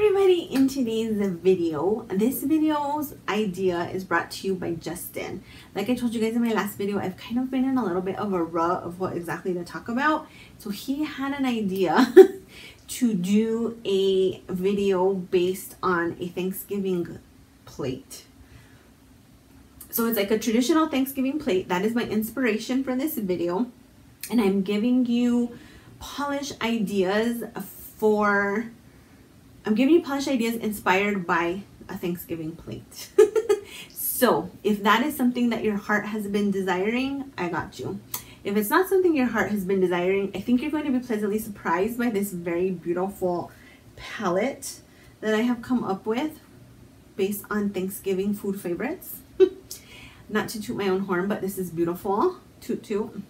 everybody, in today's video, this video's idea is brought to you by Justin. Like I told you guys in my last video, I've kind of been in a little bit of a rut of what exactly to talk about. So he had an idea to do a video based on a Thanksgiving plate. So it's like a traditional Thanksgiving plate. That is my inspiration for this video. And I'm giving you polish ideas inspired by a Thanksgiving plate. So if that is something that your heart has been desiring, I got you. If it's not something your heart has been desiring, I think you're going to be pleasantly surprised by this very beautiful palette that I have come up with based on Thanksgiving food favorites. Not to toot my own horn, but this is beautiful. Toot toot.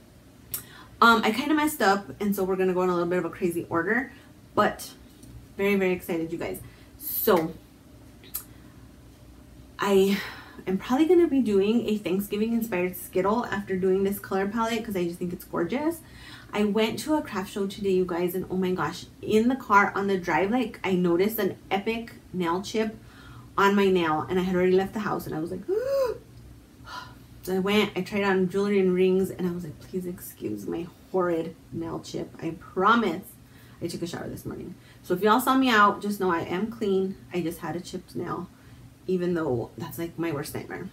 I kind of messed up, and so we're going to go in a little bit of a crazy order, but very, very excited, you guys. So I am probably going to be doing a Thanksgiving inspired Skittle after doing this color palette because I just think it's gorgeous. I went to a craft show today, you guys, and oh my gosh, in the car on the drive, like I noticed an epic nail chip on my nail, and I had already left the house, and I was like, so I went, I tried on jewelry and rings, and I was like, please excuse my horrid nail chip. I promise I took a shower this morning. So if y'all saw me out, just know I am clean. I just had a chipped nail, even though that's like my worst nightmare.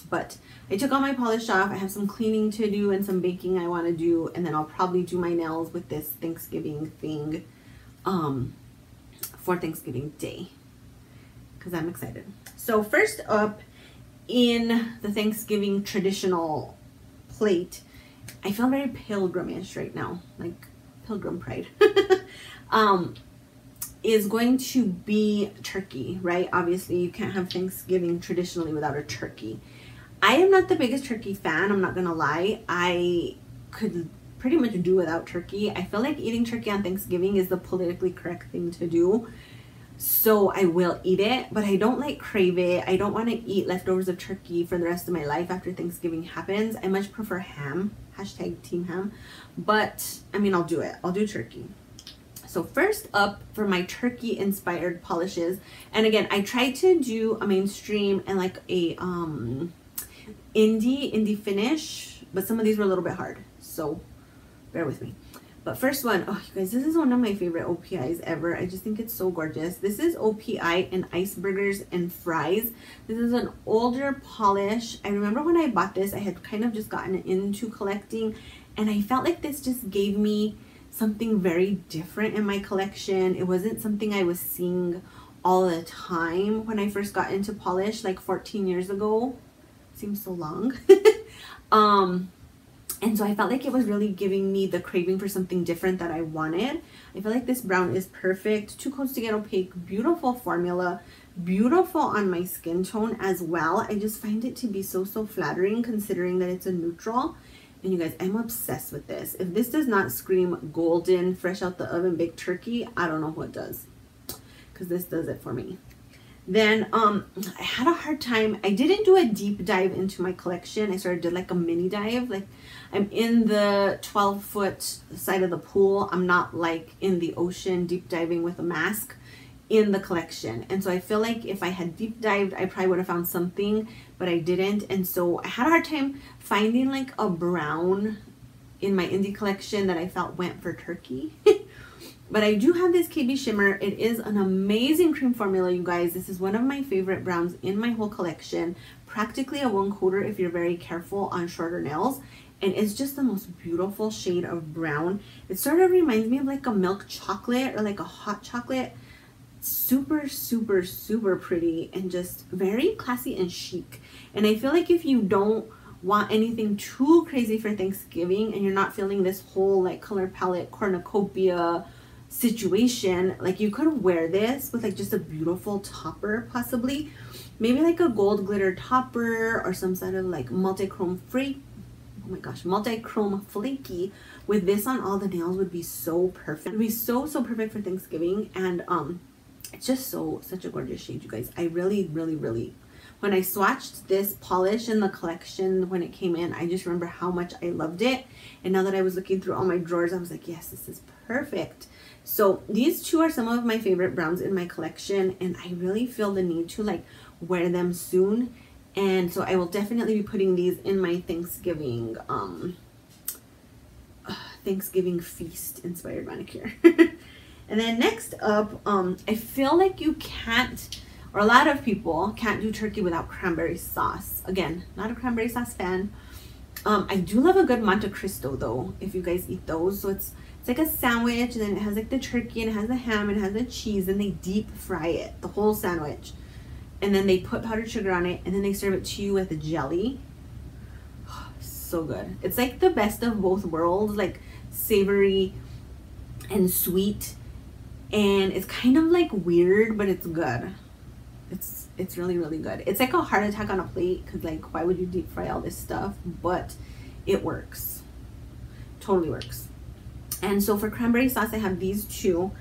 But I took all my polish off. I have some cleaning to do and some baking I want to do, and then I'll probably do my nails with this Thanksgiving thing for Thanksgiving Day because I'm excited. So first up, in the Thanksgiving traditional plate, I feel very pilgrimish right now, like pilgrim pride. Is going to be turkey, right? Obviously you can't have Thanksgiving traditionally without a turkey. I am not the biggest turkey fan, I'm not gonna lie. I could pretty much do without turkey. I feel like eating turkey on Thanksgiving is the politically correct thing to do, so I will eat it, but I don't like crave it. I don't want to eat leftovers of turkey for the rest of my life after Thanksgiving happens. I much prefer ham, hashtag team ham, but I mean, I'll do it. I'll do turkey. So first up for my turkey inspired polishes, and again, I tried to do a mainstream and like a indie finish, but some of these were a little bit hard, so bear with me. But first one, oh you guys, this is one of my favorite OPIs ever. I just think it's so gorgeous. This is OPI in Icebergers and Fries. This is an older polish. I remember when I bought this, I had kind of just gotten into collecting, and I felt like this just gave me something very different in my collection. It wasn't something I was seeing all the time when I first got into polish, like 14 years ago. Seems so long. And so I felt like it was really giving me the craving for something different that I wanted. I feel like this brown is perfect. 2 coats to get opaque. Beautiful formula. Beautiful on my skin tone as well. I just find it to be so flattering considering that it's a neutral. And you guys, I'm obsessed with this. If this does not scream golden, fresh out the oven baked turkey, I don't know what does. Because this does it for me. Then I had a hard time. I didn't do a deep dive into my collection. I sort of did like a mini dive. Like I'm in the 12-foot side of the pool. I'm not like in the ocean deep diving with a mask in the collection. And so I feel like if I had deep dived, I probably would have found something, but I didn't. And so I had a hard time finding like a brown in my indie collection that I felt went for turkey. But I do have this KBShimmer. It is an amazing cream formula, you guys. This is one of my favorite browns in my whole collection. Practically a 1-coater if you're very careful on shorter nails. And it's just the most beautiful shade of brown. It sort of reminds me of like a milk chocolate or like a hot chocolate. Super pretty and just very classy and chic. And I feel like if you don't want anything too crazy for Thanksgiving and you're not feeling this whole like color palette cornucopia situation, like you could wear this with like just a beautiful topper, possibly maybe like a gold glitter topper or some sort of like multi-chrome flaky with this on all the nails would be so perfect. It would be so perfect for Thanksgiving. And it's just such a gorgeous shade, you guys. I really when I swatched this polish in the collection when it came in, I just remember how much I loved it. And now that I was looking through all my drawers, I was like, yes, this is perfect. So these two are some of my favorite browns in my collection, and I really feel the need to like wear them soon. And so I will definitely be putting these in my Thanksgiving feast inspired manicure. And then next up, I feel like you can't, or a lot of people can't do turkey without cranberry sauce. Again, not a cranberry sauce fan. I do love a good Monte Cristo though, if you guys eat those. So it's like a sandwich, and then it has like the turkey, and it has the ham, and it has the cheese, and they deep fry it, the whole sandwich. And then they put powdered sugar on it, and then they serve it to you with a jelly. So good. It's like the best of both worlds, like savory and sweet. And it's kind of like weird, but it's good. It's really, really good. It's like a heart attack on a plate, because like, why would you deep fry all this stuff? But it works. Totally works. And so for cranberry sauce, I have these two.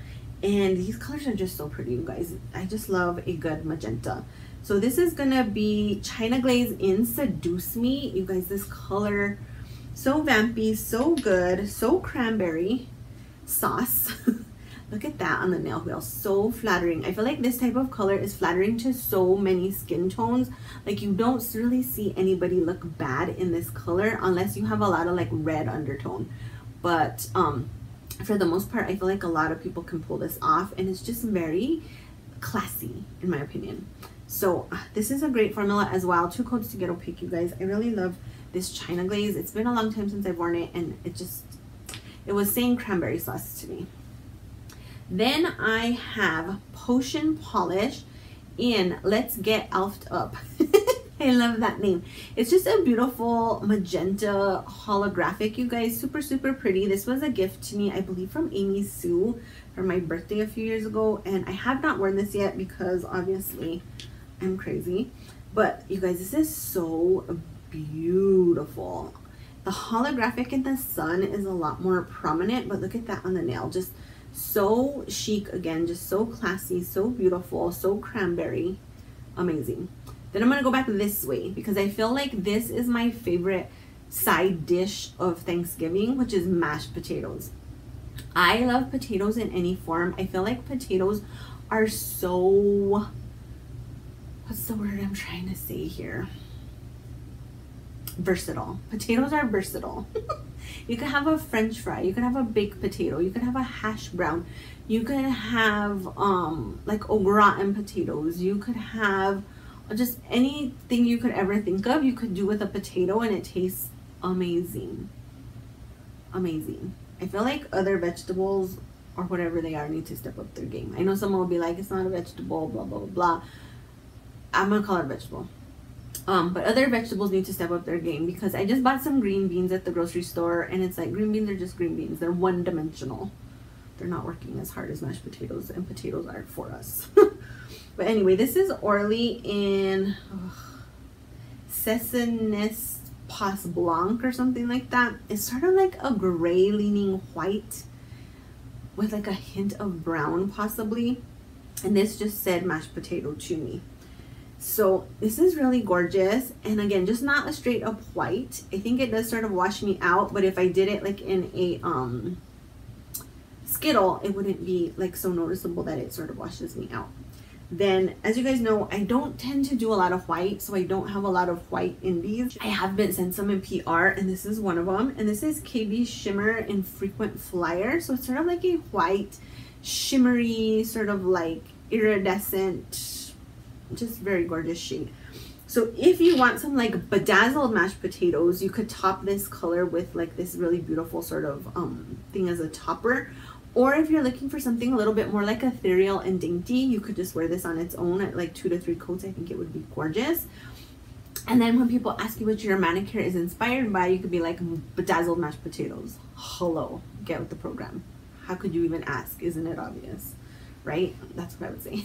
And these colors are just so pretty, you guys. I just love a good magenta. So this is gonna be China Glaze in Seduce Me. You guys, this color, so vampy, so good, so cranberry sauce. Look at that on the nail wheel, so flattering. I feel like this type of color is flattering to so many skin tones. Like you don't really see anybody look bad in this color unless you have a lot of like red undertone. But for the most part, I feel like a lot of people can pull this off, and it's just very classy in my opinion. So this is a great formula as well. 2 coats to get opaque, you guys. I really love this China Glaze. It's been a long time since I've worn it, and it was saying cranberry sauce to me. Then I have Potion Polish in Let's Get Elf'd Up. I love that name. It's just a beautiful magenta holographic, you guys. Super, super pretty. This was a gift to me, I believe, from Amy Sue for my birthday a few years ago. And I have not worn this yet because obviously I'm crazy. But you guys, this is so beautiful. The holographic in the sun is a lot more prominent, but look at that on the nail. Just so chic again, just so classy, so beautiful, so cranberry. Amazing. Then I'm gonna go back this way because I feel like this is my favorite side dish of Thanksgiving, which is mashed potatoes. I love potatoes in any form. I feel like potatoes are so, what's the word I'm trying to say here? Versatile. Potatoes are versatile. You could have a French fry, you could have a baked potato, you could have a hash brown, you could have like au gratin potatoes, you could have just anything you could ever think of, you could do with a potato, and it tastes amazing. Amazing. I feel like other vegetables or whatever they are need to step up their game. I know someone will be like, it's not a vegetable, blah, blah, blah, blah. I'm gonna call it a vegetable. But other vegetables need to step up their game, because I just bought some green beans at the grocery store, and it's like, green beans are just green beans. They're one-dimensional. They're not working as hard as mashed potatoes, and potatoes are for us. But anyway, this is Orly in Ceci Pas Blanc or something like that. It's sort of like a gray leaning white with like a hint of brown possibly. And this just said mashed potato to me. So this is really gorgeous, and again, just not a straight up white. I think it does sort of wash me out, but if I did it like in a Skittle, it wouldn't be like so noticeable that it sort of washes me out. Then, as you guys know, I don't tend to do a lot of white, so I don't have a lot of white in these. I have been sent some in PR, and this is one of them, and this is KBShimmer in Frequent Flyer. So it's sort of like a white, shimmery, sort of like iridescent, just very gorgeous shade. So if you want some like bedazzled mashed potatoes, you could top this color with like this really beautiful sort of thing as a topper. Or if you're looking for something a little bit more like ethereal and dainty, you could just wear this on its own at like 2 to 3 coats. I think it would be gorgeous. And then when people ask you what your manicure is inspired by, you could be like, bedazzled mashed potatoes. Hello, get with the program. How could you even ask? Isn't it obvious? Right? That's what I would say.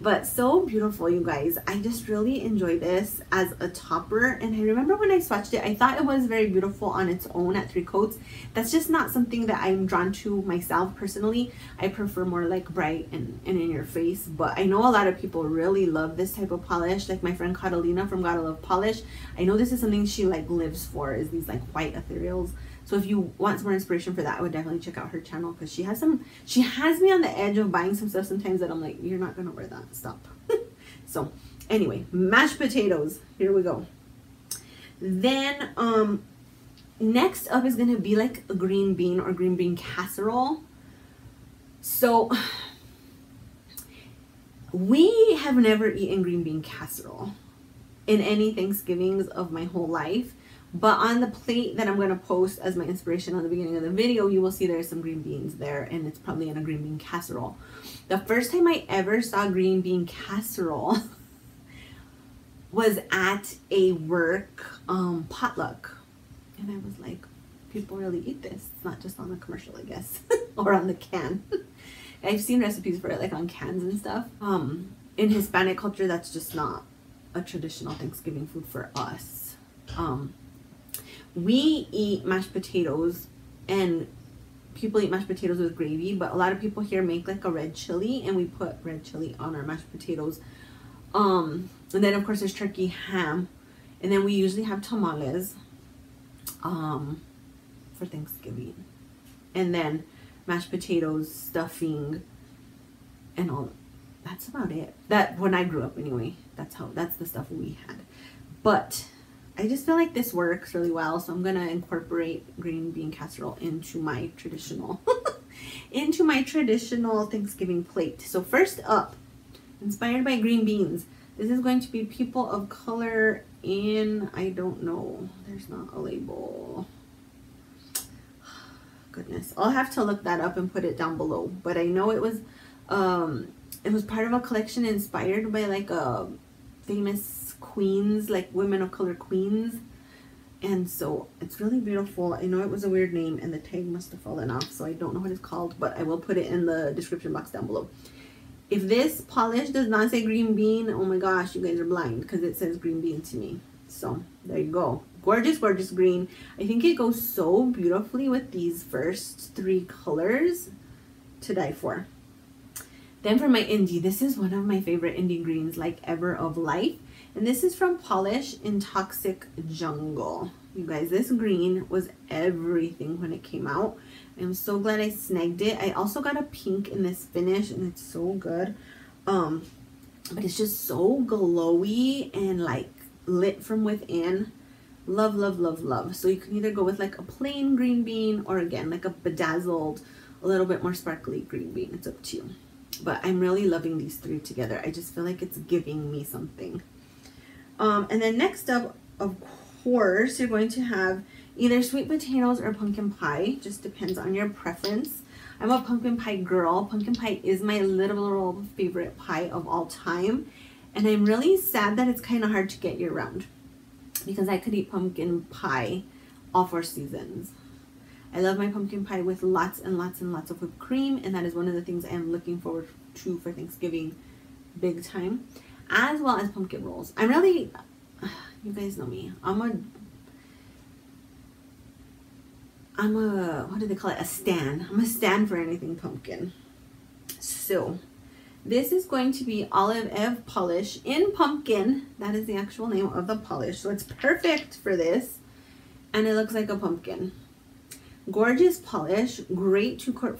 But so beautiful, you guys. I just really enjoy this as a topper. And I remember when I swatched it, I thought it was very beautiful on its own at 3 coats. That's just not something that I'm drawn to myself personally. I prefer more like bright and in your face. But I know a lot of people really love this type of polish. Like my friend Catalina from Gotta Love Polish. I know this is something she like lives for, is these like white ethereals. So if you want some more inspiration for that, I would definitely check out her channel, because she has me on the edge of buying some stuff sometimes that I'm like, you're not gonna wear that, stop. So anyway, mashed potatoes, here we go. Then next up is gonna be like a green bean or green bean casserole. So we have never eaten green bean casserole in any Thanksgivings of my whole life. But on the plate that I'm going to post as my inspiration on the beginning of the video, you will see there's some green beans there, and it's probably in a green bean casserole. The first time I ever saw green bean casserole was at a work potluck. And I was like, people really eat this. It's not just on the commercial, I guess, or on the can. I've seen recipes for it like on cans and stuff. In Hispanic culture, that's just not a traditional Thanksgiving food for us. We eat mashed potatoes, and people eat mashed potatoes with gravy, but a lot of people here make like a red chili, and we put red chili on our mashed potatoes. And then of course there's turkey, ham, and then we usually have tamales for Thanksgiving, and then mashed potatoes, stuffing, and all. That's about it. That when I grew up anyway, that's the stuff we had. But I just feel like this works really well, so I'm gonna incorporate green bean casserole into my traditional Thanksgiving plate. So first up, inspired by green beans, this is going to be people of color in, I don't know, there's not a label. Goodness, I'll have to look that up and put it down below. But I know it was part of a collection inspired by like a famous queens, like women of color queens, and so it's really beautiful. I know it was a weird name and the tag must have fallen off, so I don't know what it's called, but I will put it in the description box down below. If this polish does not say green bean, oh my gosh, you guys are blind, because it says green bean to me. So there you go. Gorgeous, gorgeous green. I think it goes so beautifully with these first 3 colors, to die for. Then for my indie, this is one of my favorite indie greens like ever of life. And this is from Pahlish in Toxic Jungle. You guys, this green was everything when it came out. I'm so glad I snagged it. I also got a pink in this finish, and it's so good. But it's just so glowy and like lit from within. Love, love, love, love. So you can either go with like a plain green bean, or again, like a bedazzled, a little bit more sparkly green bean. It's up to you. But I'm really loving these 3 together. I just feel like it's giving me something. And then next up, of course, you're going to have either sweet potatoes or pumpkin pie. Just depends on your preference. I'm a pumpkin pie girl. Pumpkin pie is my literal favorite pie of all time. And I'm really sad that it's kind of hard to get year round, because I could eat pumpkin pie all 4 seasons. I love my pumpkin pie with lots and lots and lots of whipped cream, and that is one of the things I am looking forward to for Thanksgiving big time, as well as pumpkin rolls. I'm really, you guys know me, I'm a, what do they call it, a stan. I'm a stan for anything pumpkin. So this is going to be Olive Polish in pumpkin. That is the actual name of the polish, so it's perfect for this, and it looks like a pumpkin. Gorgeous polish, great two-coat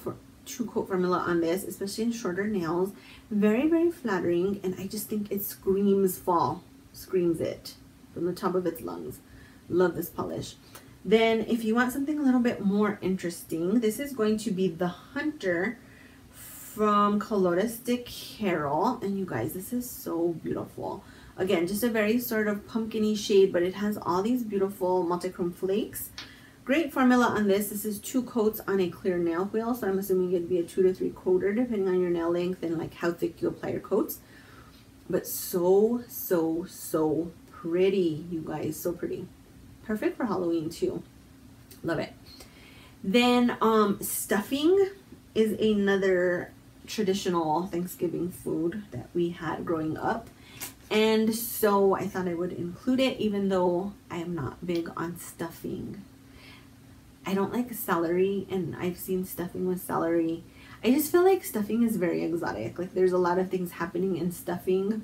formula on this, especially in shorter nails. Very, very flattering, and I just think it screams fall. Screams it from the top of its lungs. Love this polish. Then if you want something a little bit more interesting, this is going to be the Hunter from Colores de Carol. And you guys, this is so beautiful. Again, just a very sort of pumpkin-y shade, but it has all these beautiful multichrome flakes. Great formula on this. This is 2 coats on a clear nail wheel, so I'm assuming it'd be a 2 to 3 coater depending on your nail length and like how thick you apply your coats. But so, so, so pretty, you guys. So pretty. Perfect for Halloween too. Love it. Then stuffing is another traditional Thanksgiving food that we had growing up. And so I thought I would include it, even though I am not big on stuffing. I don't like celery, and I've seen stuffing with celery. I just feel like stuffing is very exotic. Like there's a lot of things happening in stuffing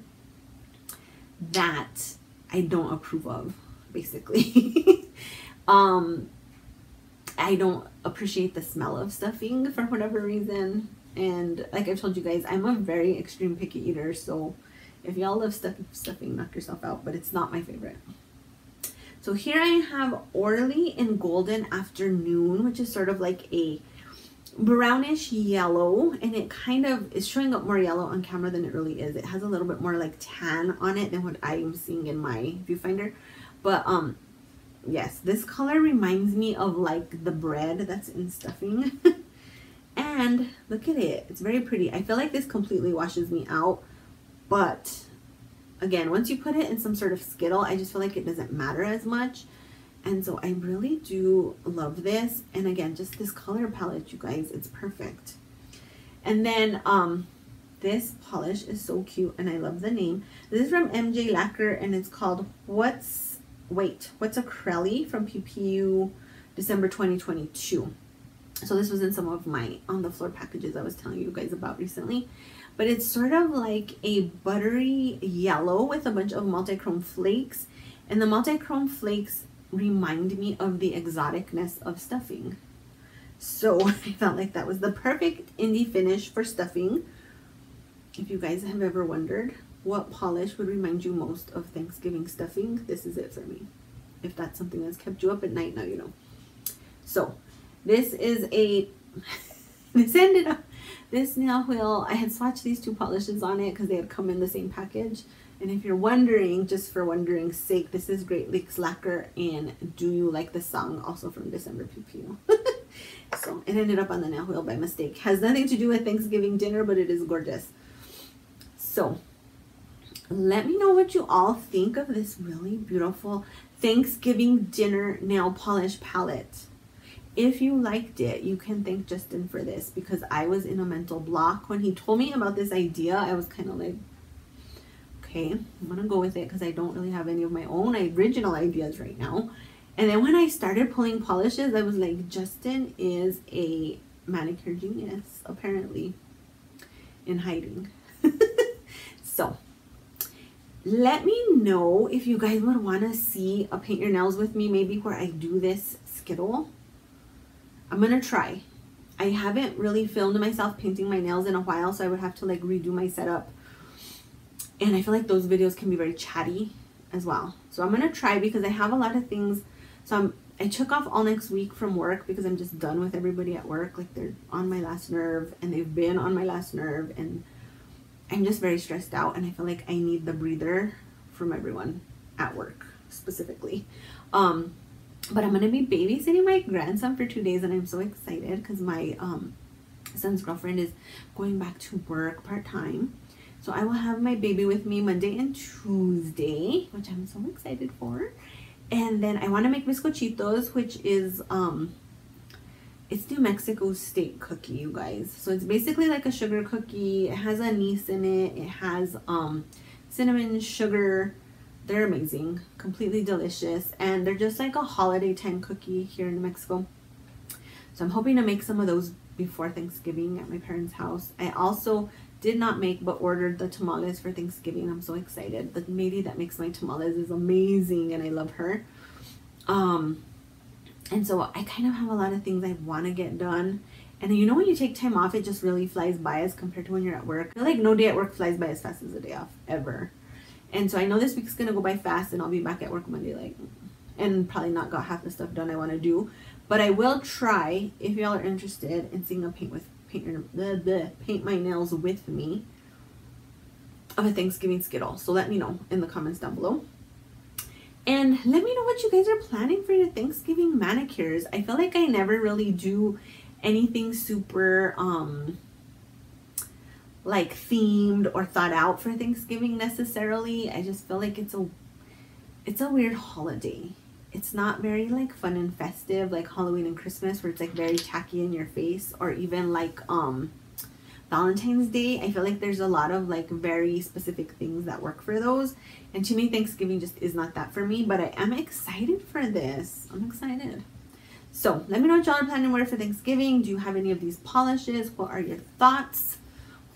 that I don't approve of, basically. I don't appreciate the smell of stuffing for whatever reason. And like I've told you guys, I'm a very extreme picky eater. So if y'all love stuffing, knock yourself out. But it's not my favorite. So here I have Orly in Golden Afternoon, which is sort of like a brownish yellow. And it kind of is showing up more yellow on camera than it really is. It has a little bit more like tan on it than what I'm seeing in my viewfinder. But yes, this color reminds me of like the bread that's in stuffing. And look at it. It's very pretty. I feel like this completely washes me out. But again, once you put it in some sort of Skittle, I just feel like it doesn't matter as much. And so I really do love this. And again, just this color palette, you guys, it's perfect. And then this polish is so cute and I love the name. This is from MJ Lacquer and it's called What's a Crelly from PPU December 2022. So this was in some of my on the floor packages I was telling you guys about recently. But it's sort of like a buttery yellow with a bunch of multi-chrome flakes. And the multi-chrome flakes remind me of the exoticness of stuffing. So I felt like that was the perfect indie finish for stuffing. If you guys have ever wondered what polish would remind you most of Thanksgiving stuffing, this is it for me. If that's something that's kept you up at night, now you know. So this is a this nail wheel, I had swatched these two polishes on it because they had come in the same package. And if you're wondering, just for wondering's sake, this is Great Lakes Lacquer and Do You Like the Song, also from December PPU. So it ended up on the nail wheel by mistake. Has nothing to do with Thanksgiving dinner, but it is gorgeous. So let me know what you all think of this really beautiful Thanksgiving dinner nail polish palette. If you liked it, you can thank Justin for this because I was in a mental block. When he told me about this idea, I was kind of like, okay, I'm going to go with it because I don't really have any of my own original ideas right now. And then when I started pulling polishes, I was like, Justin is a manicure genius, apparently, in hiding. So let me know if you guys would want to see a paint your nails with me, maybe where I do this Skittle. I'm gonna try. I haven't really filmed myself painting my nails in a while, so I would have to like redo my setup. And I feel like those videos can be very chatty as well. So I'm gonna try because I have a lot of things. So I took off all next week from work because I'm just done with everybody at work. Like they're on my last nerve and they've been on my last nerve and I'm just very stressed out and I feel like I need the breather from everyone at work specifically. But I'm going to be babysitting my grandson for 2 days and I'm so excited because my son's girlfriend is going back to work part-time. So I will have my baby with me Monday and Tuesday, which I'm so excited for. And then I want to make bizcochitos, which is, it's New Mexico State cookie, you guys. So it's basically like a sugar cookie. It has anise in it. It has cinnamon, sugar. They're amazing, completely delicious, and they're just like a holiday time cookie here in New Mexico. So I'm hoping to make some of those before Thanksgiving at my parents' house. I also did not make but ordered the tamales for Thanksgiving. I'm so excited. The lady that makes my tamales is amazing and I love her. And so I kind of have a lot of things I want to get done. And you know when you take time off, it just really flies by as compared to when you're at work. I feel like no day at work flies by as fast as a day off, ever. And so I know this week's going to go by fast and I'll be back at work Monday, like, and probably not got half the stuff done I want to do. But I will try, if y'all are interested in seeing a paint my nails with me of a Thanksgiving Skittle. So let me know in the comments down below. And let me know what you guys are planning for your Thanksgiving manicures. I feel like I never really do anything super, like themed or thought out for Thanksgiving necessarily. I just feel like it's a weird holiday. It's not very like fun and festive like Halloween and Christmas where it's like very tacky in your face, or even like Valentine's Day, I feel like there's a lot of like very specific things that work for those. And to me, Thanksgiving just is not that for me, but I am excited for this. I'm excited. So let me know what y'all are planning to wear for Thanksgiving. Do you have any of these polishes? What are your thoughts?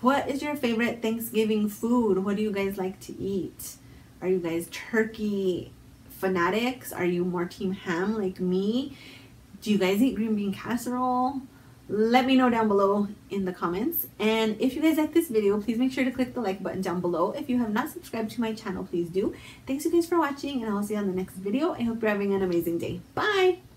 What is your favorite Thanksgiving food? What do you guys like to eat? Are you guys turkey fanatics? Are you more team ham like me? Do you guys eat green bean casserole? Let me know down below in the comments. And if you guys like this video, please make sure to click the like button down below. If you have not subscribed to my channel, please do. Thanks you guys for watching, and I'll see you on the next video. I hope you're having an amazing day. Bye!